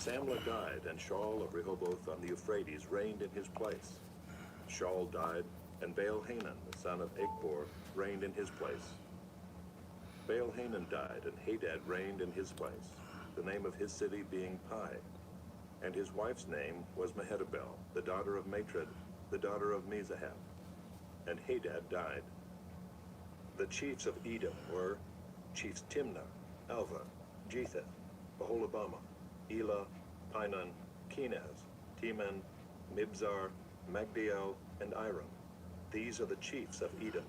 Samlah died, and Shaul of Rehoboth on the Euphrates reigned in his place. Shaul died, and Baal-Hanan, the son of Achbor, reigned in his place. Baal-Hanan died, and Hadad reigned in his place, the name of his city being Pai. And his wife's name was Mehetabel, the daughter of Matred, the daughter of Mezahab. And Hadad died. The chiefs of Edom were chiefs Timnah, Alva, Jetheth, Aholibamah, Elah, Pinon, Kenaz, Teman, Mibzar, Magdiel, and Iram. These are the chiefs of Edom.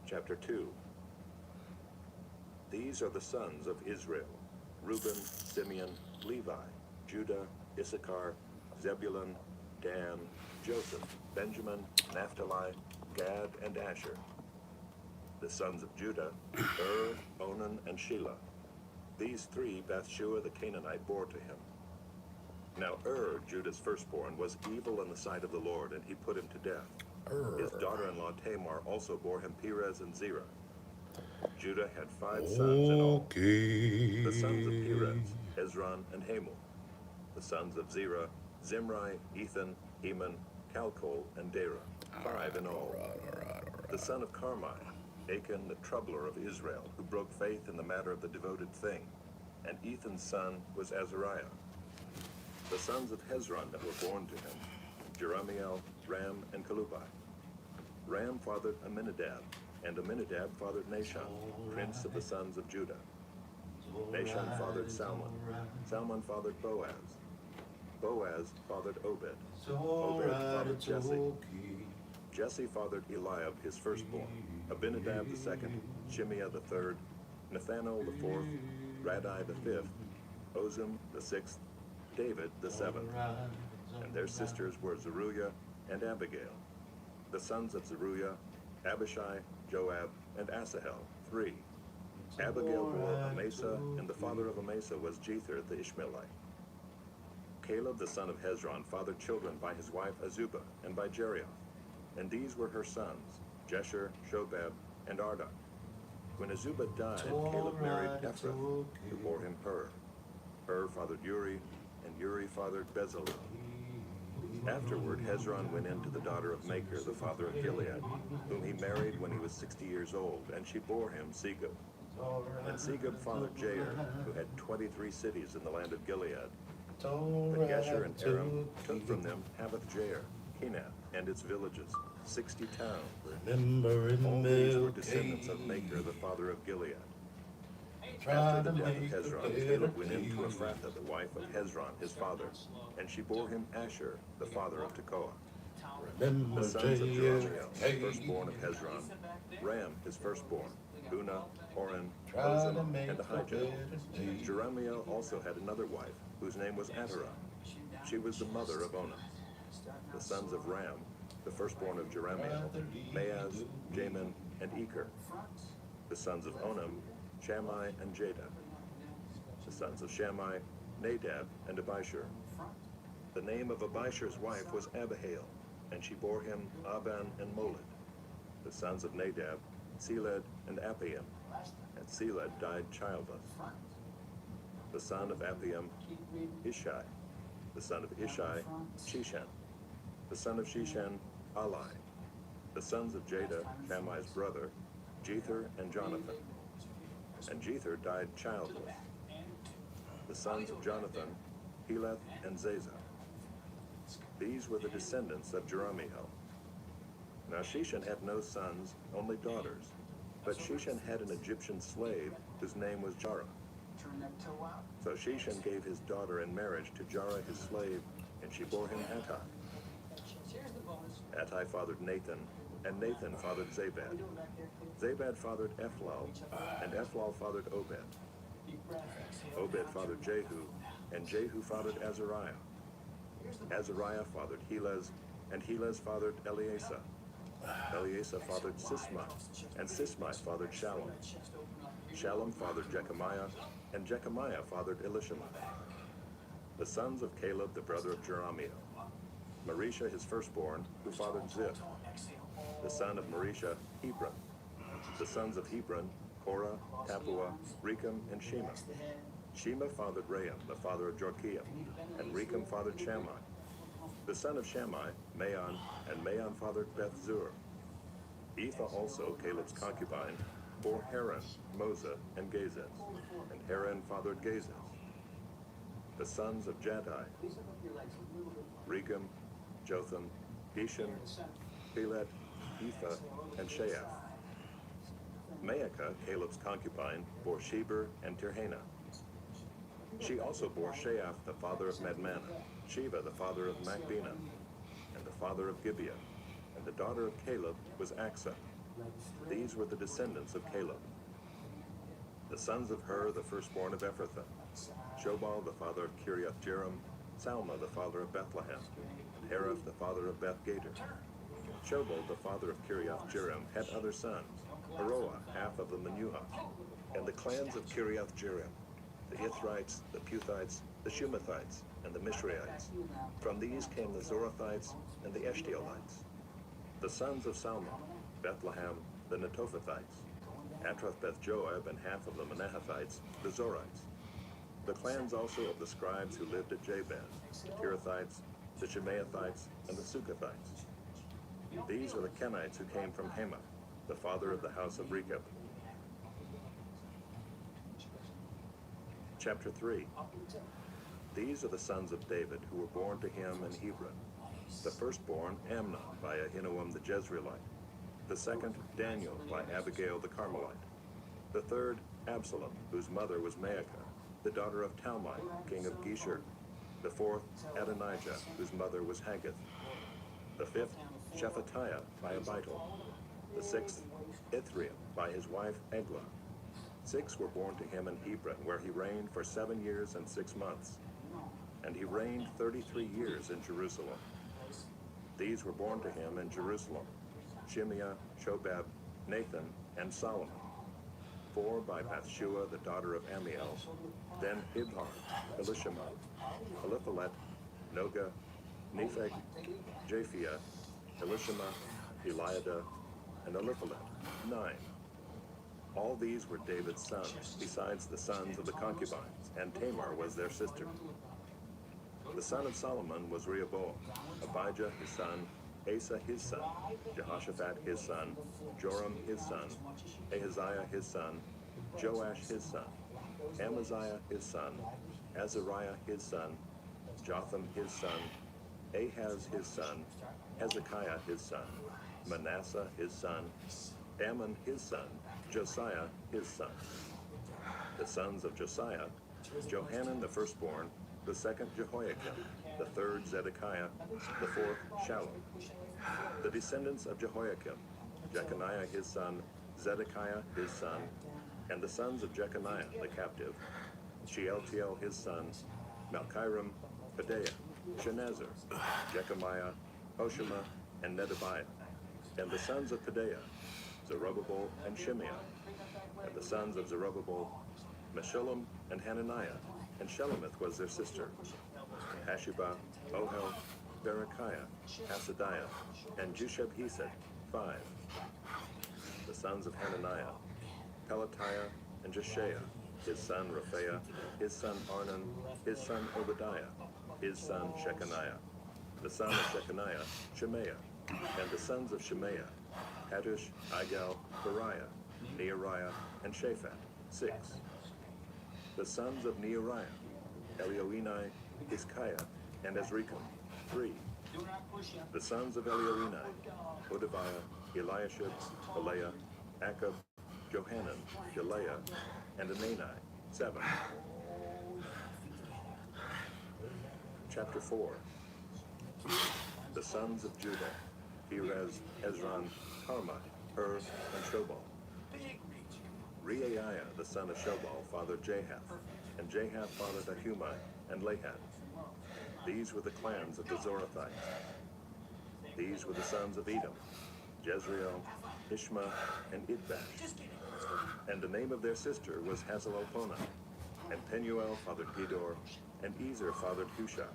Chapter 2. These are the sons of Israel: Reuben, Simeon, Levi, Judah, Issachar, Zebulun, Dan, Joseph, Benjamin, Naphtali, Gad, and Asher. The sons of Judah: Onan, and Shelah. These three Bathshua the Canaanite bore to him. Now Judah's firstborn, was evil in the sight of the Lord, and he put him to death. His daughter-in-law Tamar also bore him Perez and Zerah. Judah had 5 sons in all. The sons of Perez, Hezron, and Hamul. The sons of Zerah, Zimri, Ethan, Heman, Calcol, and Dara. 5 in all. The son of Carmi, Achan, the troubler of Israel, who broke faith in the matter of the devoted thing. And Ethan's son was Azariah. The sons of Hezron that were born to him: Jerahmeel, Ram, and Kalubai. Ram fathered Aminadab, and Aminadab fathered Nahshon, prince of the sons of Judah. Nahshon fathered Salmon. Salmon fathered Boaz. Boaz fathered Obed. Obed fathered Jesse. Jesse fathered Eliab, his firstborn, Abinadab the second, Shimeah the third, Nathanael the fourth, Radai the fifth, Ozem the sixth, David the seventh. And their sisters were Zeruiah and Abigail. The sons of Zeruiah: Abishai, Joab, and Asahel, 3. Abigail bore Amasa, and the father of Amasa was Jether the Ishmaelite. Caleb the son of Hezron fathered children by his wife Azubah and by Jerioth. And these were her sons: Jesher, Shobab, and Ardach. When Azubah died, Caleb married Ephrath, who bore him Hur. Hur fathered Uri, and Uri fathered Bezalel. Afterward, Hezron went in to the daughter of Machir, the father of Gilead, whom he married when he was 60 years old, and she bore him Segub. And Segub fathered Jair, who had 23 cities in the land of Gilead. But Gesher and Aram took from them Havoth-Jair, Kenath, and its villages, 60 towns. All these were descendants of Machir, the father of Gilead. After the death of Hezron, Caleb went in to Ephrathah, the wife of Hezron, his father, and she bore him Asher, the father of Tekoa. The sons of Jerahmeel, the firstborn of Hezron: Ram, his firstborn, Bunah, Oren, Ozem, and Ahijah. Jerahmeel also had another wife, whose name was Atarah. She was the mother of Onam. The sons of Ram, the firstborn of Jerahmeel: Maaz, Jamin, and Eker. The sons of Onam: Shammai and Jada. The sons of Shammai: Nadab and Abishur. The name of Abishur's wife was Abihail, and she bore him Aban and Molid. The sons of Nadab: Seled and Appiam, and Seled died childless. The son of Appiam: Ishai. The son of Ishai: Shishan. The son of Shishan: Alai. The sons of Jada, Shammai's brother: Jether and Jonathan. And Jether died childless. The sons of Jonathan: Heleth and Zazah. These were the descendants of Jerahmeel. Now Shishan had no sons, only daughters. But Shishan had an Egyptian slave whose name was Jarrah. So Shishan gave his daughter in marriage to Jarrah his slave, and she bore him Attai. Attai fathered Nathan, and Nathan fathered Zabad. Zabad fathered Ephlal, and Ephlal fathered Obed. Obed fathered Jehu, and Jehu fathered Azariah. Azariah fathered Helez, and Helez fathered Eleasa. Eleasa fathered Sismai, and Sismai fathered Shallum. Shallum fathered Jechemiah, and Jechemiah fathered Elishama. The sons of Caleb, the brother of Jerahmeel: Marisha, his firstborn, who fathered Ziph. The son of Marisha: Hebron. The sons of Hebron: Korah, Tapua, Rechem, and Shema. Shema fathered Ream, the father of Jorkiam, and Rechem fathered Shammai. The son of Shammai, Maon, and Maon fathered Beth-zur. Ephah also, Caleb's concubine, bore Haran, Moza, and Gazez, and Haran fathered Gazez. The sons of Jaddai, Regem, Jotham, Geshem, Pelet, Ephah, and Sheaph. Maacah, Caleb's concubine, bore Sheber and Tirhana. She also bore Sheaph, the father of Madmannah, Sheva, the father of Macbenah, and the father of Gibeah, and the daughter of Caleb was Achsah. These were the descendants of Caleb. The sons of Hur, the firstborn of Ephrathah, Shobal, the father of Kiriath-jearim, Salma, the father of Bethlehem, and Hareph, the father of Beth-gader. Shobal, the father of Kiriath-jearim, had other sons, Haroah, half of the Menuhites, and the clans of Kiriath-jearim, the Ithrites, the Puthites, the Shumathites, and the Mishraites. From these came the Zorathites and the Eshtaolites. The sons of Salmon, Bethlehem, the Netophathites, Atroth-beth-joab, and half of the Manahathites, the Zorites. The clans also of the scribes who lived at Jabez, the Tirathites, the Shemaathites, and the Sukathites. These are the Kenites who came from Hamath, the father of the house of Rechab. Chapter 3. These are the sons of David who were born to him in Hebron. The firstborn, Amnon, by Ahinoam the Jezreelite. The second, Daniel, by Abigail the Carmelite. The third, Absalom, whose mother was Maacah, the daughter of Talmai, king of Geshur. The fourth, Adonijah, whose mother was Haggith. The fifth, Shephatiah, by Abital. The sixth, Ithream, by his wife Eglah. 6 were born to him in Hebron, where he reigned for 7 years and 6 months. And he reigned 33 years in Jerusalem. These were born to him in Jerusalem: Shimeah, Shobab, Nathan, and Solomon. 4 by Bathshua, the daughter of Amiel. Then Ibhar, Elishama, Eliphalet, Noga, Nepheg, Japhia, Elishama, Eliada, and Eliphalet. 9. All these were David's sons, besides the sons of the concubines, and Tamar was their sister. The son of Solomon was Rehoboam, Abijah his son, Asa his son, Jehoshaphat his son, Joram his son, Ahaziah his son, Joash his son, Amaziah his son, Azariah his son, Jotham his son, Ahaz his son, Hezekiah his son, Manasseh his son, Ammon his son, Josiah his son. The sons of Josiah, Johanan the firstborn, the second Jehoiakim, the third Zedekiah, the fourth Shallum. The descendants of Jehoiakim, Jeconiah his son, Zedekiah his son, and the sons of Jeconiah the captive, Shealtiel his son, Malchiram, Pedaiah, Shenazar, Jechemiah, Hoshama, and Nedabiah. And the sons of Pedaiah, Zerubbabel and Shimeah. And the sons of Zerubbabel, Meshullam and Hananiah, and Shelomith was their sister, Hashubah, Ohel, Berechiah, Hasadiah, and Jushab-Hesed, 5. The sons of Hananiah, Pelatiah and Jeshiah, his son Rephaiah, his son Arnan, his son Obadiah, his son Shechaniah. The son of Shechaniah, Shemaiah, and the sons of Shemaiah, Hattush, Igal, Beriah, Neariah, and Shaphat, 6. The sons of Neariah, Elioenai, Hiskiah, and Azrikam, 3. The sons of Elioenai, Hodaviah, Eliashib, Eliah, Akab, Johanan, Delaiah, and Anani, 7. Chapter 4. The sons of Judah, Perez, Hezron, Carmi, Hur, and Shobal. Reaiah, the son of Shobal, fathered Jahath, and Jahath fathered Ahumai and Lahath. These were the clans of the Zorathites. These were the sons of Edom, Jezreel, Ishma, and Idbash. And the name of their sister was Hazelelponi. And Penuel fathered Gedor, and Ezer fathered Hushah.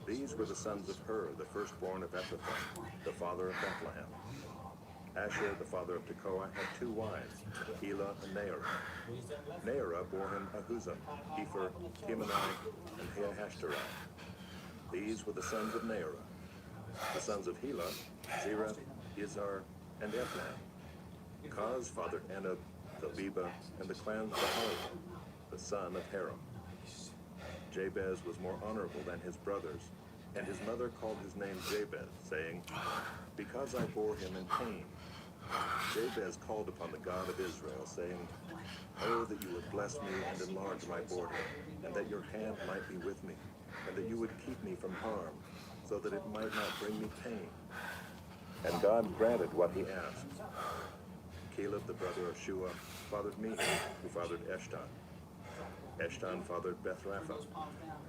These were the sons of Hur, the firstborn of Ephrathah, the father of Bethlehem. Asher, the father of Tekoa, had 2 wives, Elah and Naarah. Naarah bore him Ahuzam, Epher, Timani, and Ahashtarai. These were the sons of Naarah. The sons of Helah, Zerah, Izhar, and Ethnan. Koz fathered Anab, Zobeba, and the clans of Aholiab, the son of Haram. Jabez was more honorable than his brothers, and his mother called his name Jabez, saying, because I bore him in pain. Jabez called upon the God of Israel, saying, oh, that you would bless me and enlarge my border, and that your hand might be with me, and that you would keep me from harm, so that it might not bring me pain. And God granted what he asked. Caleb, the brother of Shua, fathered Mehir, who fathered Eshton. Eshton fathered Bethrapha,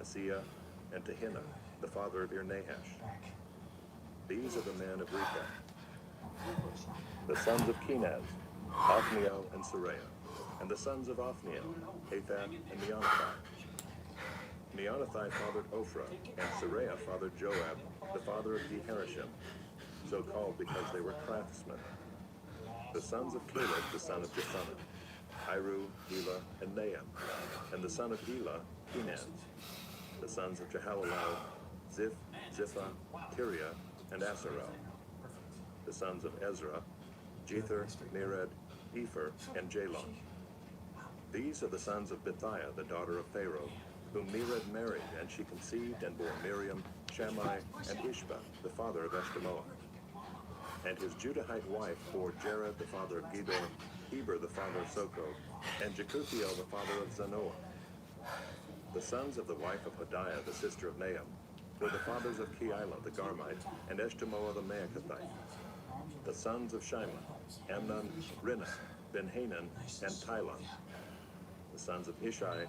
Asiyah, and Tehinnah, the father of Ir-Nahash. These are the men of Rechab. The sons of Kenaz, Othniel and Seraiah, and the sons of Othniel, Hathath and Meonothai. Meonothai fathered Ophrah, and Seraiah fathered Joab, the father of Jeharashim, so called because they were craftsmen. The sons of Caleb, the son of Jephunneh, Iru, Elah, and Naham, and the son of Elah, Kenaz. The sons of Jehalelel, Ziph, Ziphah, Tiria, and Asarel. The sons of Ezra, Jether, Mered, Epher, and Jalon. These are the sons of Bithiah, the daughter of Pharaoh, whom Mered married, and she conceived and bore Miriam, Shammai, and Ishbah, the father of Eshtemoa. And his Judahite wife bore Jared, the father of Gedor, Heber, the father of Soko, and Jekuthiel, the father of Zanoah. The sons of the wife of Hodiah, the sister of Naham, were the fathers of Keilah, the Garmite, and Eshtemoa, the Maacathite. The sons of Shimon, Amnon, Rinnah, Ben-Hanan, and Tilon. The sons of Ishai,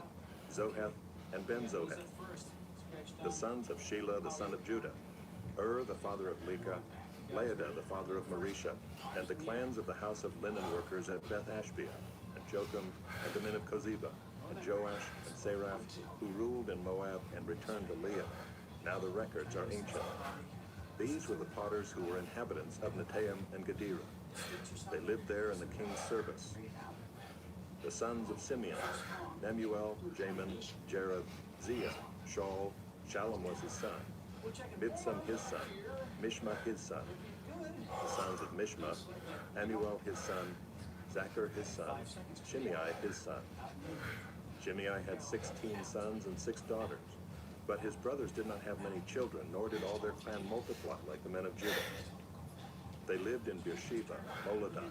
Zoheth, and Ben-Zoheth. The sons of Shelah, the son of Judah, the father of Leka, Laadah, the father of Marisha, and the clans of the house of linen workers at Beth-Ashbea, and Jocham, and the men of Kozeba, and Joash, and Seraph, who ruled in Moab and returned to Leah. Now the records are ancient. These were the potters who were inhabitants of Netaim and Gedera. They lived there in the king's service. The sons of Simeon, Nemuel, Jamin, Jared, Zia, Shaul, Shallum was his son, Mibsam his son, Mishma his son. The sons of Mishma, Amuel his son, Zachar his son, Shimei his son. Shimei had 16 sons and 6 daughters, but his brothers did not have many children, nor did all their clan multiply like the men of Judah. They lived in Beersheba, Moladah,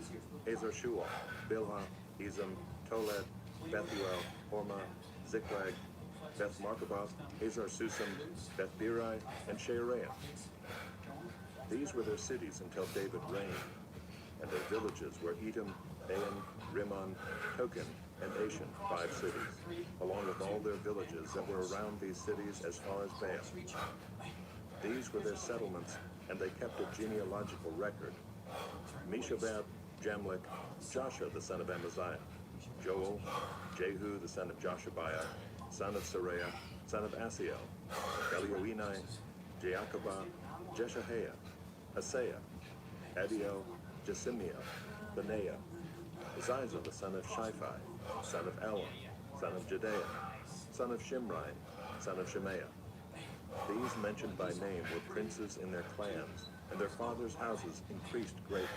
Hazar-Shual, Bilhah, Ezem, Toled, Bethuel, Hormah, Ziklag, Beth-Markaboth, Hazar-Susam, Beth-Birai, and Sheariah. These were their cities until David reigned, and their villages were Edom, Ain, Rimmon, Token, and Ashan, 5 cities, along with all their villages that were around these cities as far as Baal. These were their settlements, and they kept a genealogical record. Meshabab, Jamlech, Joshua the son of Amaziah, Joel, Jehu the son of Joshabiah, son of Seraiah, son of Asiel, Elioenai, Jaakobah, Jeshahiah, Asaiah, Adiel, Jesimiel, Benaiah, Ziza the son of Shiphi, son of Elam, son of Jedaeah, son of Shimri, son of Shemaiah. These mentioned by name were princes in their clans, and their fathers' houses increased greatly.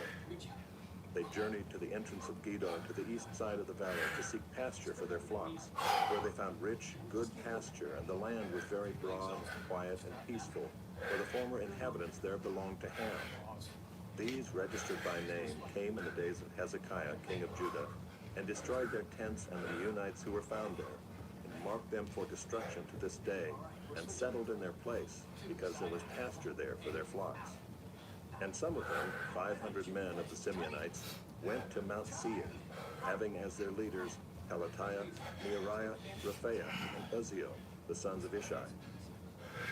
They journeyed to the entrance of Gidon to the east side of the valley to seek pasture for their flocks, where they found rich, good pasture, and the land was very broad, quiet, and peaceful, for the former inhabitants there belonged to Ham. These, registered by name, came in the days of Hezekiah, king of Judah, and destroyed their tents and the Meunites who were found there, and marked them for destruction to this day, and settled in their place, because there was pasture there for their flocks. And some of them, 500 men of the Simeonites, went to Mount Seir, having as their leaders Pelatiah, Neariah, Rephaiah, and Uzziel, the sons of Ishai.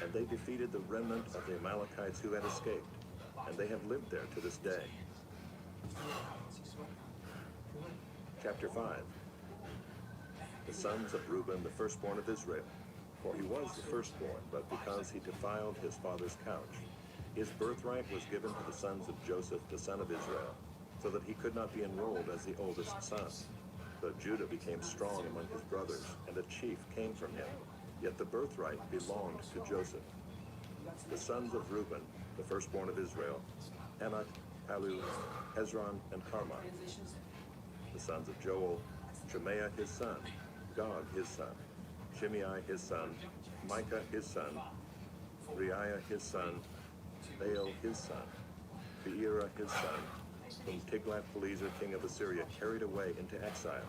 And they defeated the remnant of the Amalekites who had escaped, and they have lived there to this day. Chapter 5. The sons of Reuben, the firstborn of Israel. For he was the firstborn, but because he defiled his father's couch, his birthright was given to the sons of Joseph, the son of Israel. so that he could not be enrolled as the oldest son. But Judah became strong among his brothers, and a chief came from him. Yet the birthright belonged to Joseph. The sons of Reuben, the firstborn of Israel, Anak, Palu, Hezron, and Carmah. The sons of Joel, Shemaiah his son, Gog his son, Shimei his son, Micah his son, Reiah his son, Baal his son, Beerah his son, whom Tiglath-Pileser king of Assyria carried away into exile.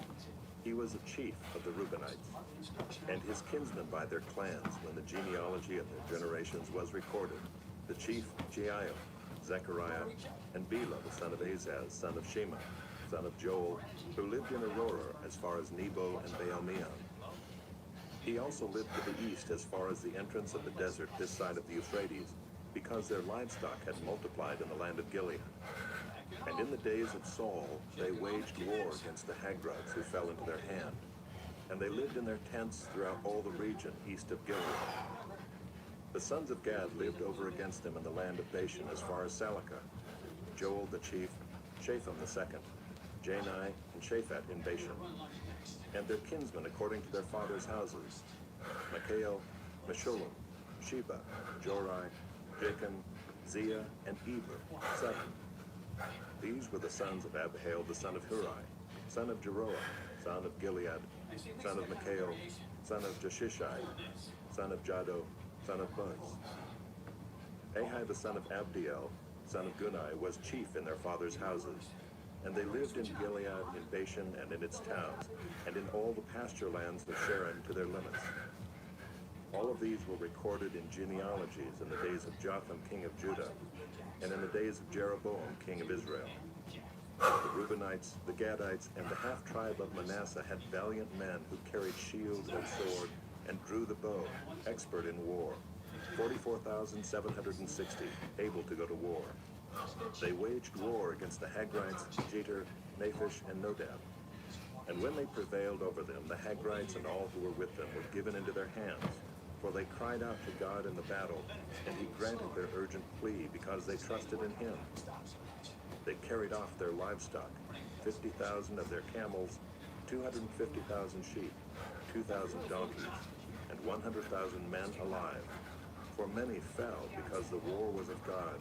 He was a chief of the Reubenites, and his kinsmen by their clans when the genealogy of their generations was recorded. The chief Jeiel, Zechariah, and Bela the son of Azaz, son of Shema, son of Joel, who lived in Aurora as far as Nebo and Baal-Meon. He also lived to the east as far as the entrance of the desert this side of the Euphrates, because their livestock had multiplied in the land of Gilead. And in the days of Saul, they waged war against the Hagrites who fell into their hand. And they lived in their tents throughout all the region east of Gilead. The sons of Gad lived over against them in the land of Bashan as far as Salecah. Joel the chief, Shapham the second, Jani and Shaphat in Bashan. And their kinsmen according to their fathers' houses, Michael, Meshullam, Sheba, Jorai, Jachin, Zia, and Eber, 7. These were the sons of Abihail the son of Hurai, son of Jeroah, son of Gilead, son of Michael, son of Jeshishai, son of Jado, son of Buz. Ahai the son of Abdiel, son of Gunai, was chief in their fathers' houses. And they lived in Gilead, in Bashan, and in its towns, and in all the pasture lands of Sharon to their limits. All of these were recorded in genealogies in the days of Jotham king of Judah, and in the days of Jeroboam king of Israel. The Reubenites, the Gadites, and the half-tribe of Manasseh had valiant men who carried shield and sword, and drew the bow, expert in war, 44,760, able to go to war. They waged war against the Hagrites, Jeter, Naphish, and Nodab. And when they prevailed over them, the Hagrites and all who were with them were given into their hands. For they cried out to God in the battle, and he granted their urgent plea because they trusted in him. They carried off their livestock, 50,000 of their camels, 250,000 sheep, 2,000 donkeys, and 100,000 men alive. For many fell because the war was of God,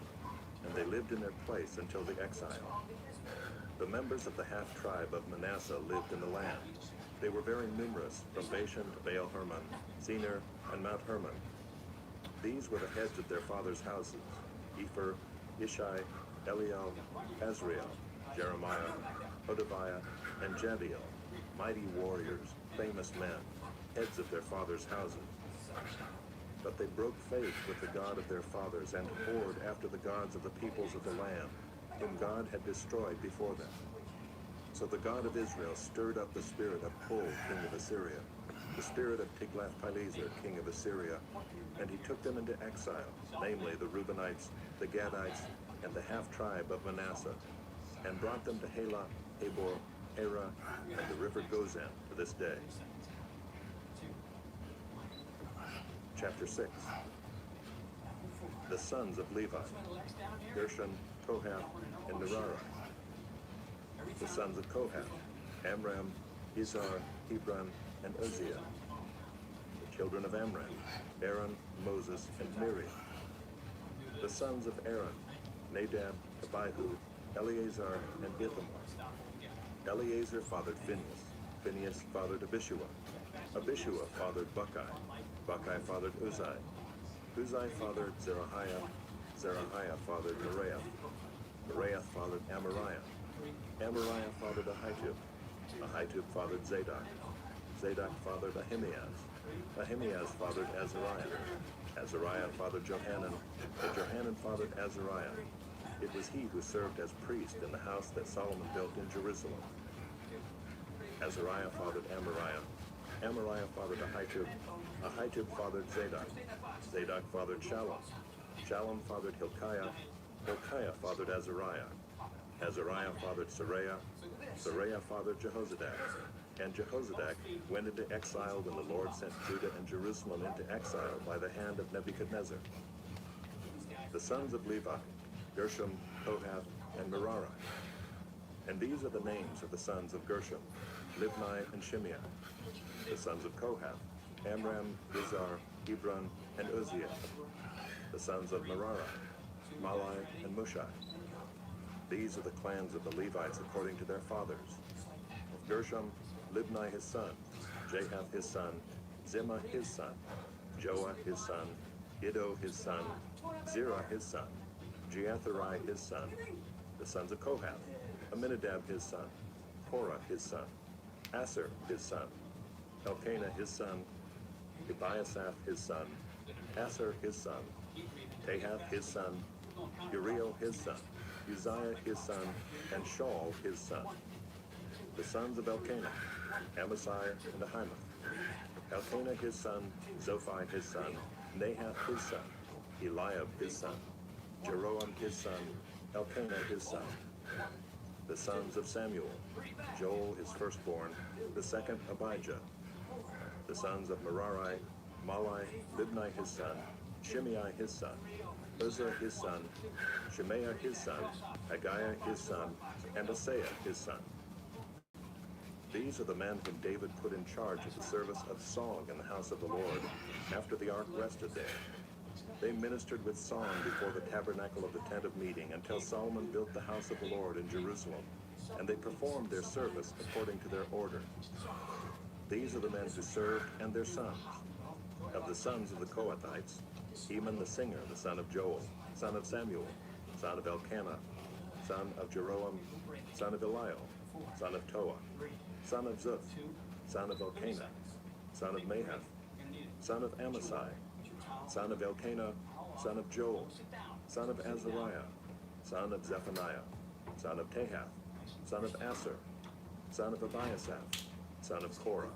and they lived in their place until the exile. The members of the half-tribe of Manasseh lived in the land. They were very numerous, from Bashan to Baal-Hermon, Senir, and Mount Hermon. These were the heads of their fathers' houses: Epher, Ishai, Eliel, Azriel, Jeremiah, Hodaviah, and Jadiel, mighty warriors, famous men, heads of their fathers' houses. But they broke faith with the God of their fathers and whored after the gods of the peoples of the land, whom God had destroyed before them. So the God of Israel stirred up the spirit of Pul, king of Assyria, the spirit of Tiglath-Pileser, king of Assyria, and he took them into exile, namely the Reubenites, the Gadites, and the half-tribe of Manasseh, and brought them to Halah, Habor, Hara, and the river Gozan to this day. Chapter 6. The sons of Levi, Gershon, Kohath, and Merari. The sons of Kohath, Amram, Izhar, Hebron, and Uzziah. The children of Amram, Aaron, Moses, and Miriam. The sons of Aaron, Nadab, Abihu, Eleazar, and Ithamar. Eleazar fathered Phinehas. Phinehas fathered Abishua. Abishua fathered Buckai. Buckai fathered Uzai. Uzai fathered Zerahiah. Zerahiah fathered Meraioth. Meraioth fathered Amariah. Amariah fathered Ahitub. Ahitub fathered Zadok. Zadok fathered Ahimaaz. Ahimaaz fathered Azariah. Azariah fathered Johanan. And Johanan fathered Azariah. It was he who served as priest in the house that Solomon built in Jerusalem. Azariah fathered Amariah. Amariah fathered Ahitub. Ahitub fathered Zadok. Zadok fathered Shallum. Shallum fathered Hilkiah. Hilkiah fathered Azariah. Azariah fathered Seraiah. Seraiah fathered Jehozadak. And Jehozadak went into exile when the Lord sent Judah and Jerusalem into exile by the hand of Nebuchadnezzar. The sons of Levi, Gershom, Kohath, and Merari. And these are the names of the sons of Gershom, Libni and Shimei. The sons of Kohath, Amram, Izhar, Hebron, and Uzziel. The sons of Merari, Malai and Mushai. These are the clans of the Levites according to their fathers. Of Gershom, Libni his son, Jahath his son, Zimmah his son, Joah his son, Iddo his son, Zerah his son, Jeatherai his son. The sons of Kohath, Aminadab his son, Korah his son, Aser his son, Elkanah his son, Ebiasaph his son, Aser his son, Tahath his son, Uriel his son, Uzziah his son, and Shaul his son. The sons of Elkanah, Amasai and Ahimoth. Elkanah his son, Zophai his son, Nahath his son, Eliab his son, Jeroam his son, Elkanah his son. The sons of Samuel, Joel his firstborn, the second Abijah. The sons of Merari, Malai, Libni his son, Shimei his son, Uzzah his son, Shemaiah his son, Haggiah his son, and Asaiah his son. These are the men whom David put in charge of the service of song in the house of the Lord, after the ark rested there. They ministered with song before the tabernacle of the tent of meeting until Solomon built the house of the Lord in Jerusalem, and they performed their service according to their order. These are the men who served and their sons. Of the sons of the Kohathites, Heman the singer, the son of Joel, son of Samuel, son of Elkanah, son of Jeroam, son of Eliel, son of Toah, son of Zuph, son of Elkanah, son of Mahath, son of Amasai, son of Elkanah, son of Joel, son of Azariah, son of Zephaniah, son of Tahath, son of Aser, son of Abiasaph, son of Korah,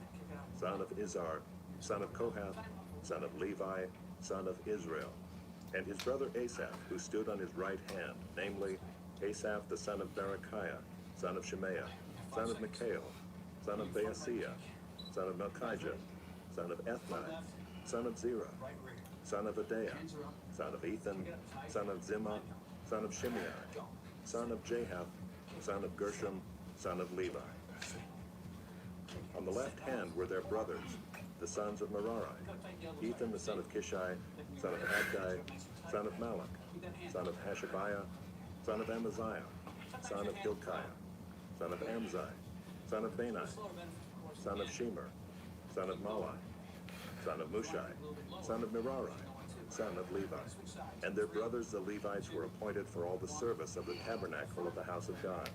son of Izhar, son of Kohath, son of Levi, son of Israel, and his brother Asaph, who stood on his right hand, namely, Asaph the son of Berechiah, son of Shemaiah, son of Mikael, son of Baaseiah, son of Melchijah, son of Ethni, son of Zerah, son of Adaiah, son of Ethan, son of Zimmah, son of Shimei, son of Jahath, son of Gershom, son of Levi. On the left hand were their brothers, the sons of Merari, Ethan the son of Kishai, son of Abdi, son of Malach, son of Hashabiah, son of Amaziah, son of Hilkiah, son of Amzai, son of Bani, son of Shemer, son of Malai, son of Mushai, son of Merari, son of Levi. And their brothers the Levites were appointed for all the service of the tabernacle of the house of God.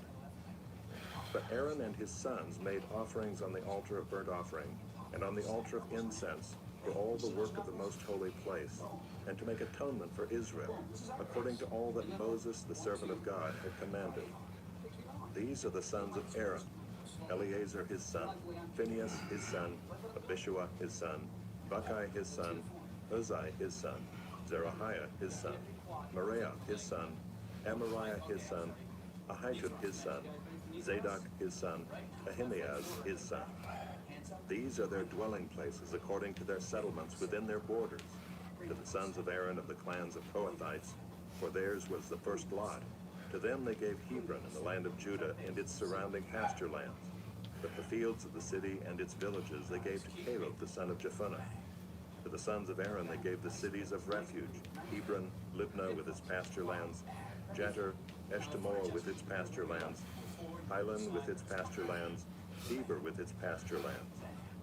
But Aaron and his sons made offerings on the altar of burnt offering, and on the altar of incense, for all the work of the most holy place, and to make atonement for Israel, according to all that Moses the servant of God had commanded. These are the sons of Aaron: Eleazar his son, Phinehas his son, Abishua his son, Buckai his son, Uzzi his son, Zerahiah his son, Moriah his son, Amariah his son, Ahitub his son, Zadok his son, Ahimaaz his son. These are their dwelling places according to their settlements within their borders, to the sons of Aaron of the clans of Kohathites, for theirs was the first lot. To them they gave Hebron in the land of Judah and its surrounding pasture lands. But the fields of the city and its villages they gave to Caleb the son of Jephunneh. To the sons of Aaron they gave the cities of refuge, Hebron, Libnah with its pasture lands, Jeter, Eshtemoa with its pasture lands, Hilan with its pasture lands, Heber with its pasture lands,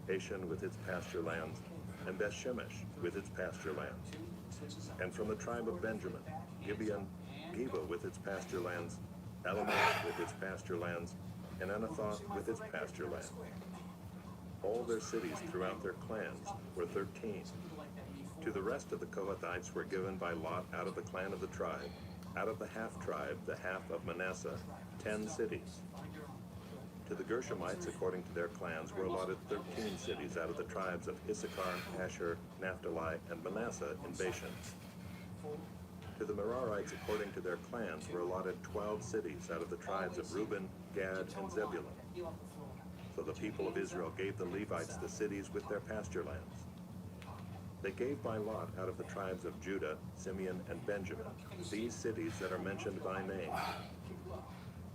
Ashan with its pasture lands, and Bethshemesh with its pasture lands. And from the tribe of Benjamin, Gibeon, Geba with its pasture lands, Alameth with its pasture lands, and Anathoth with its pasture lands. All their cities throughout their clans were 13. To the rest of the Kohathites were given by lot out of the clan of the tribe, out of the half-tribe, the half of Manasseh, 10 cities. To the Gershomites, according to their clans, were allotted 13 cities out of the tribes of Issachar, Asher, Naphtali, and Manasseh in Bashan. To the Merarites, according to their clans, were allotted 12 cities out of the tribes of Reuben, Gad, and Zebulun. So the people of Israel gave the Levites the cities with their pasture lands. They gave by lot out of the tribes of Judah, Simeon, and Benjamin these cities that are mentioned by name.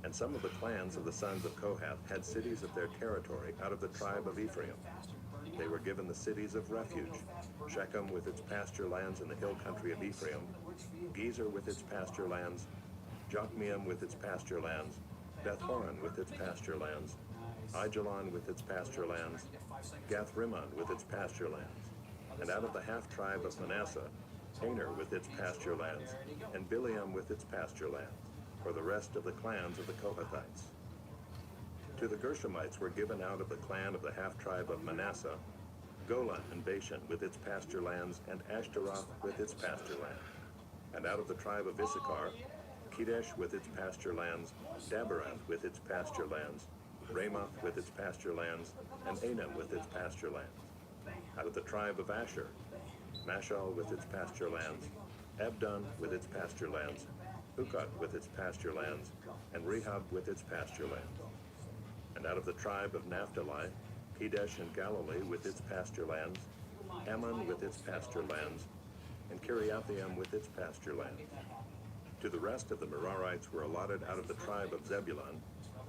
And some of the clans of the sons of Kohath had cities of their territory out of the tribe of Ephraim. They were given the cities of refuge: Shechem with its pasture lands in the hill country of Ephraim, Gezer with its pasture lands, Jokmeam with its pasture lands, Beth-horon with its pasture lands, Aijalon with its pasture lands, Gath-rimmon with its pasture lands. And out of the half-tribe of Manasseh, Aner with its pasture lands, and Bileam with its pasture lands, for the rest of the clans of the Kohathites. To the Gershomites were given out of the clan of the half-tribe of Manasseh, Golan and Bashan with its pasture lands, and Ashtaroth with its pasture land. And out of the tribe of Issachar, Kedesh with its pasture lands, Daberath with its pasture lands, Ramoth with its pasture lands, and Anam with its pasture lands. Out of the tribe of Asher, Mashal with its pasture lands, Abdon with its pasture lands, Hukok with its pasture lands, and Rehob with its pasture lands. And out of the tribe of Naphtali, Kedesh and Galilee with its pasture lands, Ammon with its pasture lands, and Kiriathaim with its pasture lands. To the rest of the Merarites were allotted out of the tribe of Zebulun,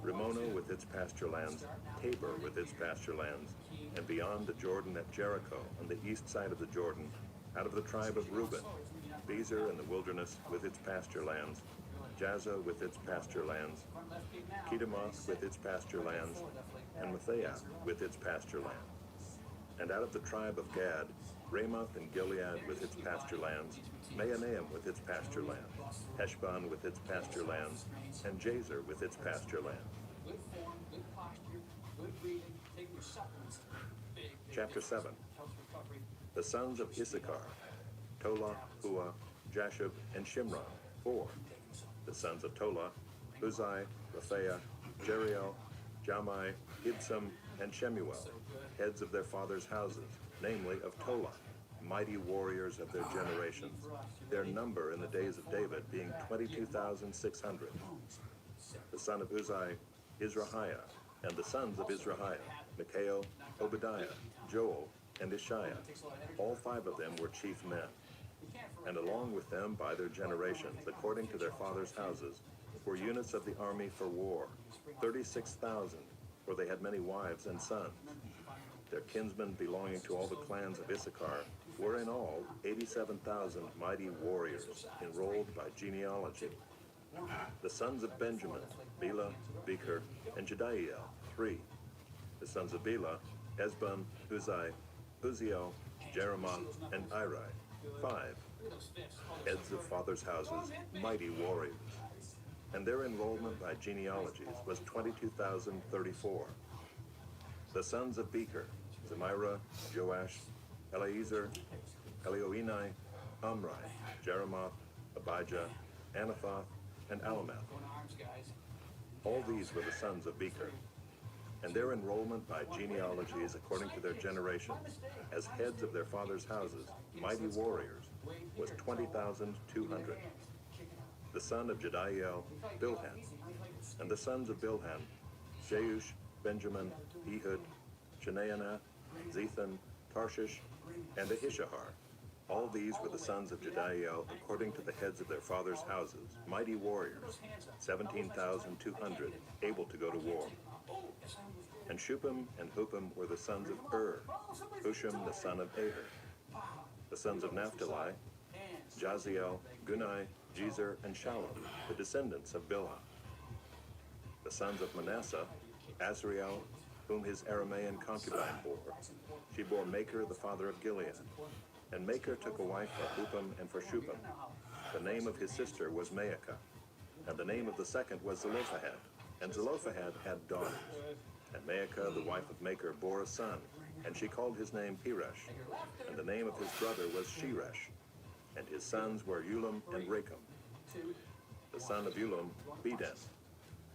Rimmonah with its pasture lands, Tabor with its pasture lands, and beyond the Jordan at Jericho on the east side of the Jordan, out of the tribe of Reuben, Bezer in the wilderness with its pasture lands, Jazzah with its pasture lands, Kedemoth with its pasture lands, and Mathaiah with its pasture lands. And out of the tribe of Gad, Ramoth and Gilead with its pasture lands, Mahanaim with its pasture lands, Heshbon with its pasture lands, and Jazer with its pasture lands. Chapter 7. The sons of Issachar, Tola, Puah, Jashub, and Shimron, 4. The sons of Tola, Uzai, Raphaiah, Jeriel, Jamai, Ibsam, and Shemuel, heads of their fathers' houses, namely of Tola, mighty warriors of their generations, their number in the days of David being 22,600. The son of Uzai, Izrahiah, and the sons of Izrahiah, Mikael, Obadiah, Joel, and Ishiah. All 5 of them were chief men. And along with them by their generations, according to their fathers' houses, were units of the army for war, 36,000, for they had many wives and sons. Their kinsmen belonging to all the clans of Issachar were in all 87,000 mighty warriors, enrolled by genealogy. The sons of Benjamin, Bela, Becher, and Jediael, 3. The sons of Bela, Esbon, Uzai, Uziel, Jeremoth, and Iri, 5. Heads of fathers' houses, mighty warriors. And their enrollment by genealogies was 22,034. The sons of Becher, Zemira, Joash, Eleazar, Elioenai, Omri, Jeremoth, Abijah, Anathoth, and Alameth. All these were the sons of Becher. And their enrollment by genealogies according to their generations, as heads of their fathers' houses, mighty warriors, was 20,200. The son of Jediael, Bilhan. And the sons of Bilhan, Jeush, Benjamin, Ehud, Chenaanah, Zethan, Tarshish, and Ahishahar. All these were the sons of Jediael according to the heads of their fathers' houses, mighty warriors, 17,200, able to go to war. And Shupim and Hupim were the sons of Hushim the son of Aher. The sons of Naphtali, Jaziel, Gunai, Jezer, and Shallum, the descendants of Bilhah. The sons of Manasseh, Azriel, whom his Aramean concubine bore. She bore Machir, the father of Gilead. And Machir took a wife for Hupim and for Shupim. The name of his sister was Maacah, and the name of the second was Zelophehad. And Zelophehad had daughters. And Maacah, the wife of Machir, bore a son, and she called his name Peresh. And the name of his brother was Sheresh. And his sons were Ulam and Rakem. The son of Ulam, Bedan.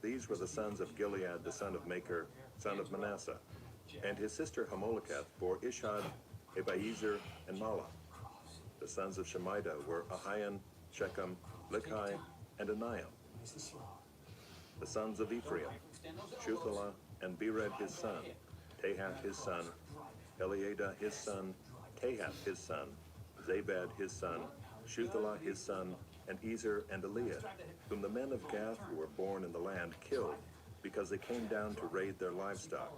These were the sons of Gilead, the son of Machir, son of Manasseh. And his sister Hamoleketh bore Ishad, Ebiezer, and Malah. The sons of Shemida were Ahian, Shechem, Likhai, and Aniam. The sons of Ephraim, Shuthelah, and Bered his son, Tahath his son, Eliada his son, Tahath his son, Zabad his son, Shuthelah his son, and Ezer and Eliad, whom the men of Gath who were born in the land killed, because they came down to raid their livestock.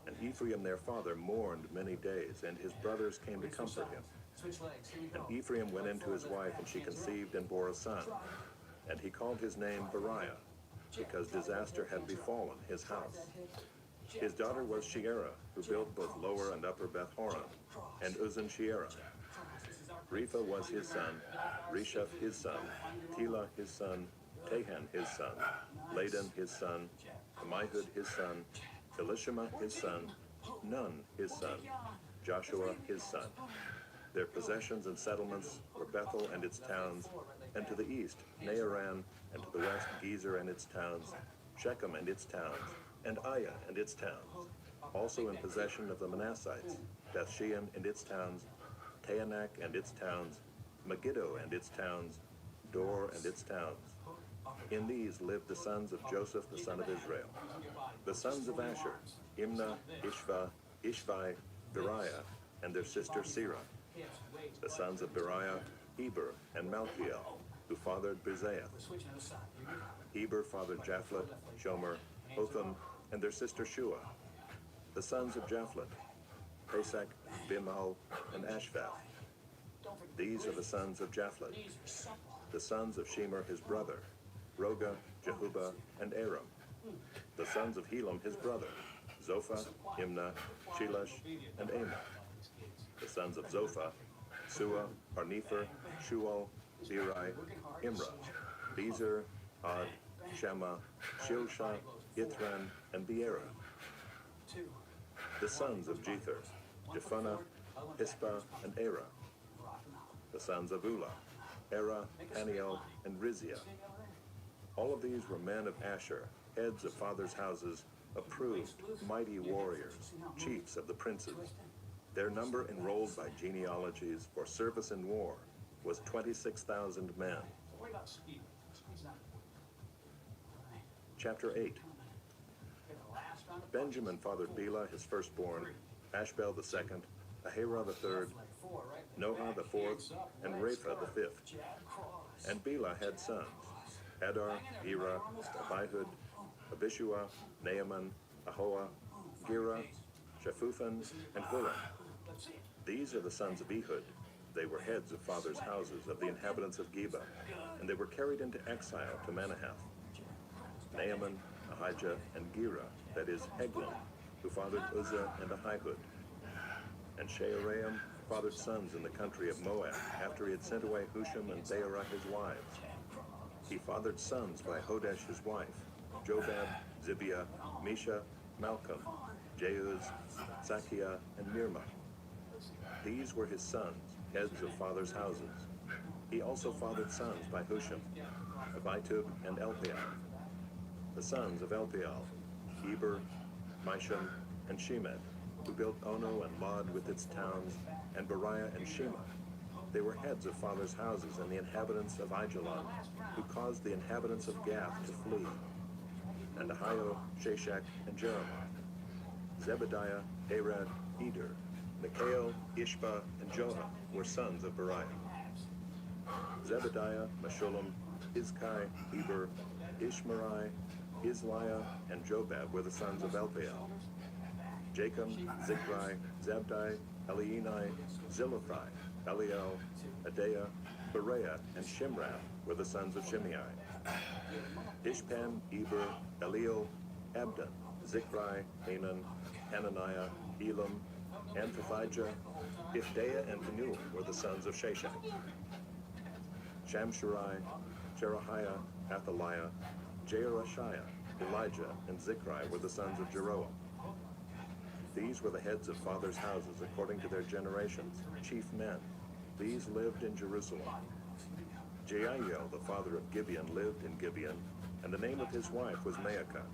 And Ephraim their father mourned many days, and his brothers came to comfort him. And Ephraim went in to his wife, and she conceived and bore a son. And he called his name Beriah, because disaster had befallen his house. His daughter was Sheerah, who built both Lower and Upper Beth-horon, and Uzzen-Sheerah. Repha was his son, Resheph his son, Telah his son, Tahan his son, Ladan his son, Ammihud his son, Elishama his son, Nun his son, Joshua his son. Their possessions and settlements were Bethel and its towns, and to the east Naaran, and to the west Gezer and its towns, Shechem and its towns, and Aiah and its towns. Also in possession of the Manassites, Bethshean and its towns, Taanach and its towns, Megiddo and its towns, Dor and its towns. In these lived the sons of Joseph the son of Israel. The sons of Asher, Imnah, Ishva, Ishvi, Beriah, and their sister Serah. The sons of Beriah, Heber and Malchiel, who fathered Bizaeth. Heber fathered Japhlet, Shomer, Hotham, and their sister Shua. The sons of Japhlet, Pesach, Bimal, and Ashvath. These are the sons of Japhlet. The sons of Shemer his brother, Roga, Jehuba, and Aram. The sons of Helam his brother, Zophah, Imnah, Shelash, and Amah. The sons of Zophah, Sua, Harnepher, Shual, Beri, Imrah, Bezer, Ad, Shema, Shilsha, Ithran, and Beerah. The sons of Jether, Jephunneh, Pispa, and Erah. The sons of Ulah, Erah, Haniel, and Rizia. All of these were men of Asher, heads of fathers' houses, approved, mighty warriors, chiefs of the princes. Their number enrolled by genealogies for service in war was 26,000 men. Chapter 8. Benjamin fathered Bela, his firstborn, Ashbel the second, Ahira the third, Noah the fourth, and Rapha the fifth. And Bela had sons, Adar, Era, Abihud, Abishua, Naaman, Ahoah, Gera, Shephupan, and Huram. These are the sons of Ehud. They were heads of fathers' houses of the inhabitants of Geba, and they were carried into exile to Manahath. Naaman, Ahijah, and Gera, that is Heglon, who fathered Uzzah and Ahihud. And Shearaim fathered sons in the country of Moab, after he had sent away Husham and Baarah his wives. He fathered sons by Hodesh his wife, Jobab, Zibiah, Mesha, Malcolm, Jeuz, Zakiah, and Mirmah. These were his sons, heads of fathers' houses. He also fathered sons by Husham, Abitub, and Elpial. The sons of Elpial, Eber, Misham, and Shemed, who built Ono and Lod with its towns, and Beriah and Shema. They were heads of fathers' houses and the inhabitants of Aijalon, who caused the inhabitants of Gath to flee. And Ahio, Shashak, and Jeremiah. Zebediah, Arad, Eder, Mikhael, Ishba, and Joha were sons of Beriah. Zebediah, Meshullam, Izkai, Eber, Ishmerai, Isliah, and Jobab were the sons of Elpiel. Jacob, Zikri, Zabdi, Elienai, Zilithai, Eliel, Adaiah, Bereah, and Shimrath were the sons of Shimei. Ishpan, Eber, Eliel, Abdon, Zikri, Hanan, Hananiah, Elam, Amphithijah, Ifdeiah, and Phanuel were the sons of Shashak. Shamshurai, Jerahiah, Athaliah, Jearashiah, Elijah, and Zikri were the sons of Jeroam. These were the heads of fathers' houses according to their generations, chief men. These lived in Jerusalem. Jeiel, the father of Gibeon, lived in Gibeon, and the name of his wife was Maacah.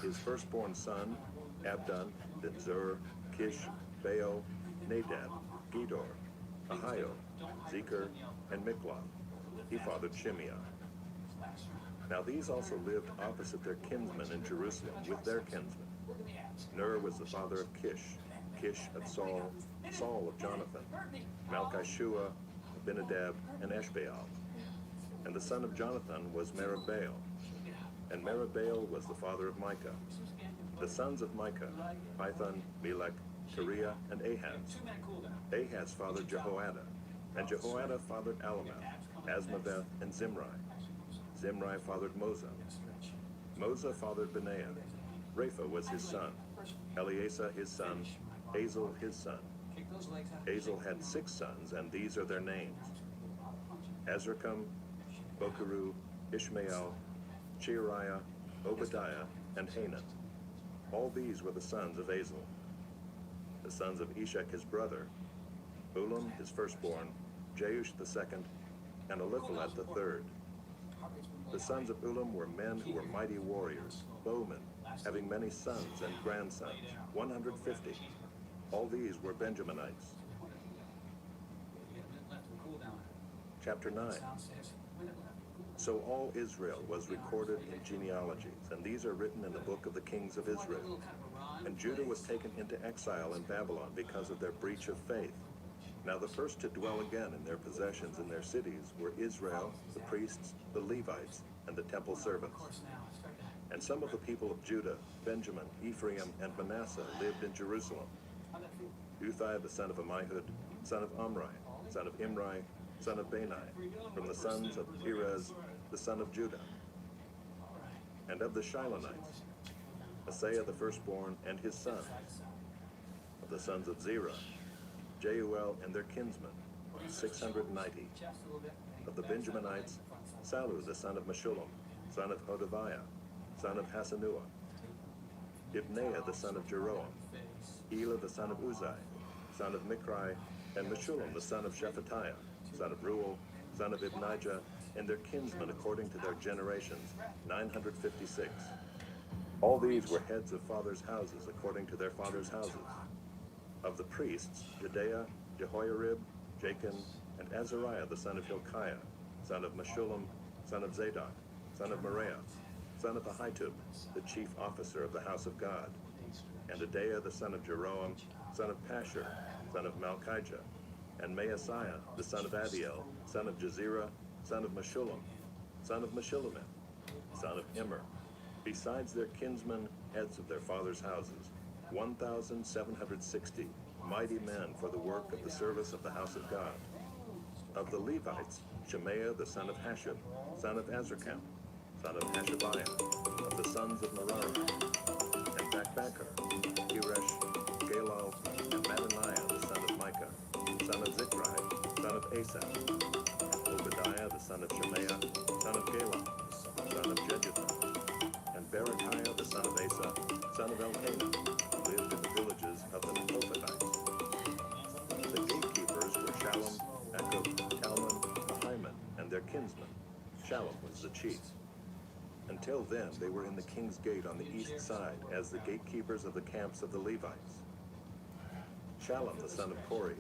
His firstborn son, Abdon, then Zur, Kish, Baal, Nadab, Gedor, Ahio, Zeker, and Mikloth. He fathered Shimei. Now these also lived opposite their kinsmen in Jerusalem with their kinsmen. Ner was the father of Kish, Kish of Saul, Saul of Jonathan, Malchishua, Abinadab, and Eshbaal. And the son of Jonathan was Meribbaal. And Meribbaal was the father of Micah. The sons of Micah, Pithon, Melech, Teriah, and Ahaz. Ahaz fathered Jehoiada. And Jehoiada fathered Alameth, Asmaveth, and Zimri. Zimri fathered Moza. Moza fathered Benaiah. Rapha was his son. Eleasa his son. Azel his son. Azel had 6 sons, and these are their names: Azrikam, Bokeru, Ishmael, Cheariah, Obadiah, and Hanan. All these were the sons of Azel. The sons of Eshek his brother: Ulam his firstborn, Jeush the second, and Eliphalet the third. The sons of Ulam were men who were mighty warriors, bowmen, having many sons and grandsons, 150. All these were Benjaminites. Chapter 9. So all Israel was recorded in genealogies, and these are written in the book of the kings of Israel. And Judah was taken into exile in Babylon because of their breach of faith. Now the first to dwell again in their possessions in their cities were Israel, the priests, the Levites, and the temple servants. And some of the people of Judah, Benjamin, Ephraim, and Manasseh lived in Jerusalem. Uthai the son of Ammihud, son of Omri, son of Imri, son of Bani, from the sons of Perez, the son of Judah. And of the Shilonites, Asaiah the firstborn and his sons. Of the sons of Zerah, Jeuel and their kinsmen, 690. Of the Benjaminites, Sallu the son of Meshullam, son of Hodaviah, son of Hasanuah. Ibneiah the son of Jeroam, Elah the son of Uzai, son of Michri, and Meshullam the son of Shephatiah, son of Ruel, son of Ibnijah, and their kinsmen according to their generations, 956. All these were heads of fathers' houses according to their fathers' houses. Of the priests, Jedaiah, Jehoiarib, Jachin, and Azariah the son of Hilkiah, son of Meshullam, son of Zadok, son of Meraioth, son of Ahitub, the chief officer of the house of God, and Adaiah the son of Jeroam, son of Pashur, son of Malchijah, and Maaseiah the son of Adiel, son of Jezerah, son of Meshullam, son of Meshillemith, son of Immer, besides their kinsmen, heads of their fathers' houses, 1,760 mighty men for the work of the service of the house of God. Of the Levites, Shemaiah the son of Hashub, son of Azrikam, son of Hashabiah, of the sons of Merari, and Bakbakkar, Kiresh, Galal, and Mattaniah the son of Micah, son of Zichri, son of Asaph, and Obadiah the son of Shemaiah, son of Galal, son of Jeduthun, and Berechiah the son of Asa, son of Elkanah, lived in the villages of the Netophathites. The gatekeepers were Shallum, Akub, Talmon, Ahiman, and their kinsmen. Shallum was the chief. Until then, they were in the king's gate on the east side as the gatekeepers of the camps of the Levites. Shallum, the son of Kori,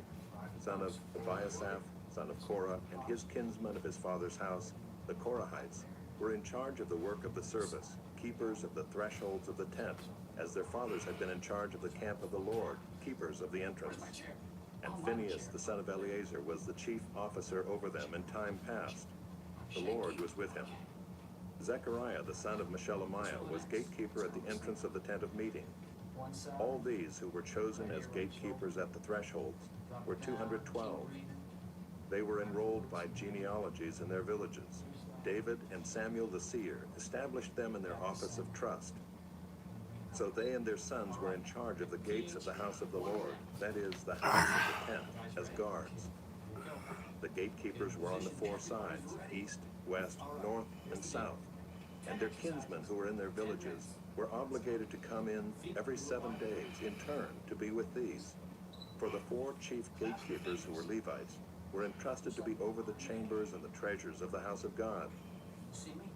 son of Abiasaph, son of Korah, and his kinsmen of his father's house, the Korahites, were in charge of the work of the service, keepers of the thresholds of the tent, as their fathers had been in charge of the camp of the Lord, keepers of the entrance. And Phinehas, the son of Eleazar, was the chief officer over them in time past. The Lord was with him. Zechariah, the son of Meshelemiah, was gatekeeper at the entrance of the tent of meeting. All these who were chosen as gatekeepers at the thresholds were 212. They were enrolled by genealogies in their villages. David and Samuel the seer established them in their office of trust. So they and their sons were in charge of the gates of the house of the Lord, that is, the house of the tent, as guards. The gatekeepers were on the 4 sides, east, west, north, and south, and their kinsmen who were in their villages were obligated to come in every 7 days in turn to be with these. For the 4 chief gatekeepers who were Levites were entrusted to be over the chambers and the treasures of the house of God.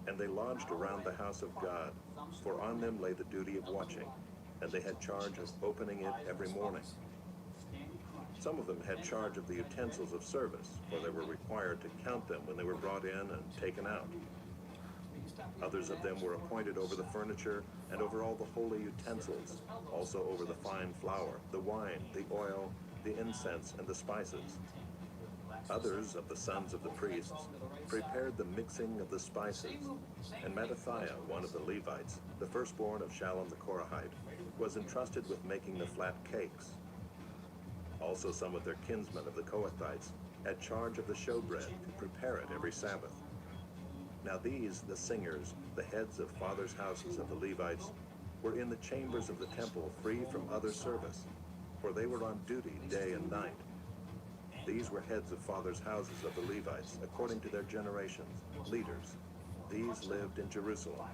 And they lodged around the house of God, for on them lay the duty of watching, and they had charge of opening it every morning. Some of them had charge of the utensils of service, for they were required to count them when they were brought in and taken out. Others of them were appointed over the furniture and over all the holy utensils, also over the fine flour, the wine, the oil, the incense, and the spices. Others of the sons of the priests prepared the mixing of the spices, and Mattathiah, one of the Levites, the firstborn of Shallum the Korahite, was entrusted with making the flat cakes. Also some of their kinsmen of the Kohathites had charge of the showbread to prepare it every Sabbath. Now these, the singers, the heads of fathers' houses of the Levites, were in the chambers of the temple free from other service, for they were on duty day and night. These were heads of fathers' houses of the Levites, according to their generations, leaders. These lived in Jerusalem.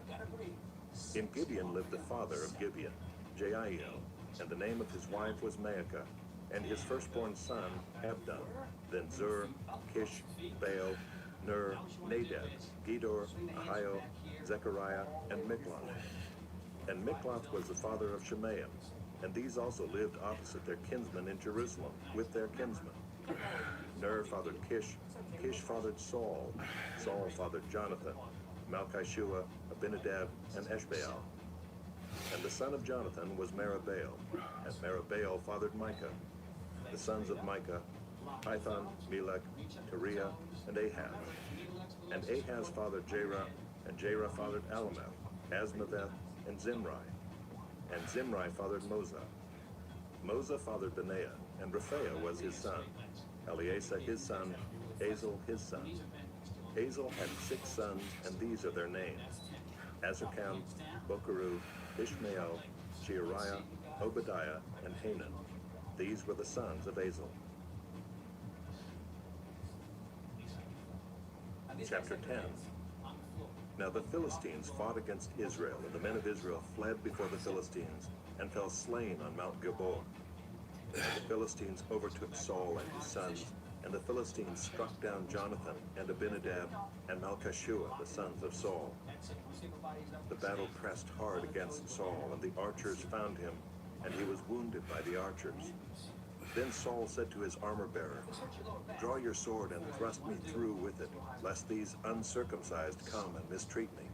In Gibeon lived the father of Gibeon, Jeiel, and the name of his wife was Maacah, and his firstborn son, Abdon, then Zur, Kish, Baal, Ner, Nadab, Gedor, Ahio, Zechariah, and Mikloth. And Mikloth was the father of Shemaim, and these also lived opposite their kinsmen in Jerusalem, with their kinsmen. Ner fathered Kish, Kish fathered Saul, Saul fathered Jonathan, Malchishua, Abinadab, and Eshbaal. And the son of Jonathan was Merabaal, and Merabaal fathered Micah. The sons of Micah, Python, Melech, Teriah, and Ahaz. And Ahaz fathered Jerah, and Jerah fathered Alameth, Asmaveth, and Zimri. And Zimri fathered Moza. Moza fathered Benaiah, and Rephaiah was his son. Eleasah his son, Azel his son. Azel had 6 sons, and these are their names: Azrikam, Bokeru, Ishmael, Sheariah, Obadiah, and Hanan. These were the sons of Azel. Chapter 10. Now the Philistines fought against Israel, and the men of Israel fled before the Philistines, and fell slain on Mount Gilboa. And the Philistines overtook Saul and his sons, and the Philistines struck down Jonathan and Abinadab and Malchishua, the sons of Saul. The battle pressed hard against Saul, and the archers found him, and he was wounded by the archers. Then Saul said to his armor-bearer, "Draw your sword and thrust me through with it, lest these uncircumcised come and mistreat me."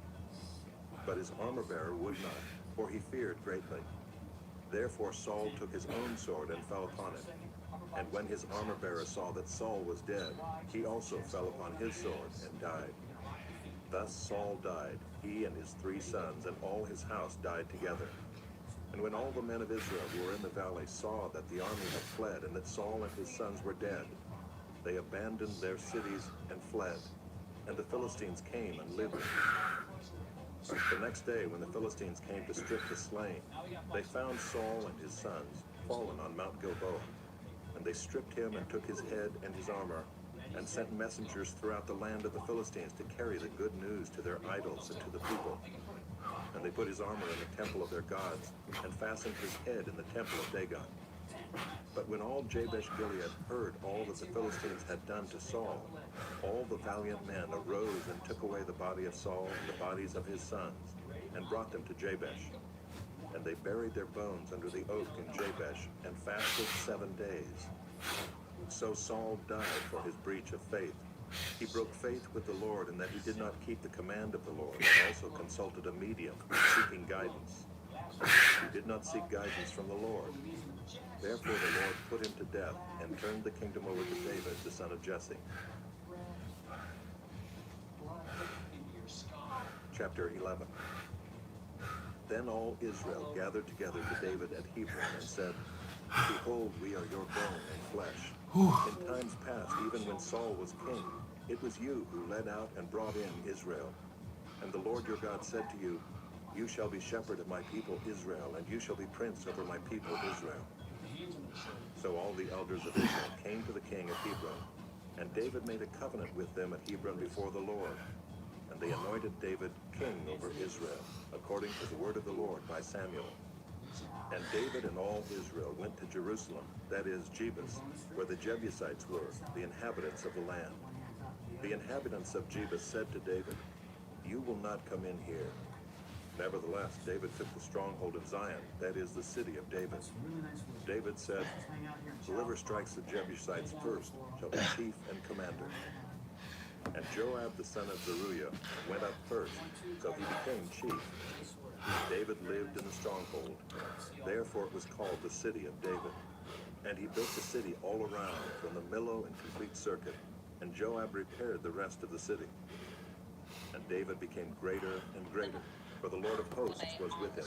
But his armor-bearer would not, for he feared greatly. Therefore Saul took his own sword and fell upon it. And when his armor-bearer saw that Saul was dead, he also fell upon his sword and died. Thus Saul died, he and his 3 sons, and all his house died together. And when all the men of Israel who were in the valley saw that the army had fled, and that Saul and his sons were dead, they abandoned their cities and fled. And the Philistines came and lived in them. The next day, when the Philistines came to strip the slain, they found Saul and his sons fallen on Mount Gilboa. And they stripped him and took his head and his armor, and sent messengers throughout the land of the Philistines to carry the good news to their idols and to the people. And they put his armor in the temple of their gods, and fastened his head in the temple of Dagon. But when all Jabesh Gilead heard all that the Philistines had done to Saul, all the valiant men arose and took away the body of Saul and the bodies of his sons, and brought them to Jabesh. And they buried their bones under the oak in Jabesh, and fasted 7 days. So Saul died for his breach of faith. He broke faith with the Lord in that he did not keep the command of the Lord, and also consulted a medium, seeking guidance. He did not seek guidance from the Lord. Therefore the Lord put him to death, and turned the kingdom over to David, the son of Jesse. Chapter 11. Then all Israel gathered together to David at Hebron, and said, "Behold, we are your bone and flesh. In times past, even when Saul was king, it was you who led out and brought in Israel. And the Lord your God said to you, 'You shall be shepherd of my people Israel, and you shall be prince over my people Israel.'" So all the elders of Israel came to the king at Hebron, and David made a covenant with them at Hebron before the Lord. And they anointed David king over Israel, according to the word of the Lord by Samuel. And David and all Israel went to Jerusalem, that is, Jebus, where the Jebusites were, the inhabitants of the land. The inhabitants of Jebus said to David, "You will not come in here." Nevertheless, David took the stronghold of Zion, that is, the city of David. David said, "Whoever strikes the Jebusites first shall be chief and commander." And Joab the son of Zeruiah went up first, so he became chief. David lived in the stronghold. Therefore it was called the city of David. And he built the city all around, from the Millo in complete circuit, and Joab repaired the rest of the city. And David became greater and greater, for the Lord of hosts was with him.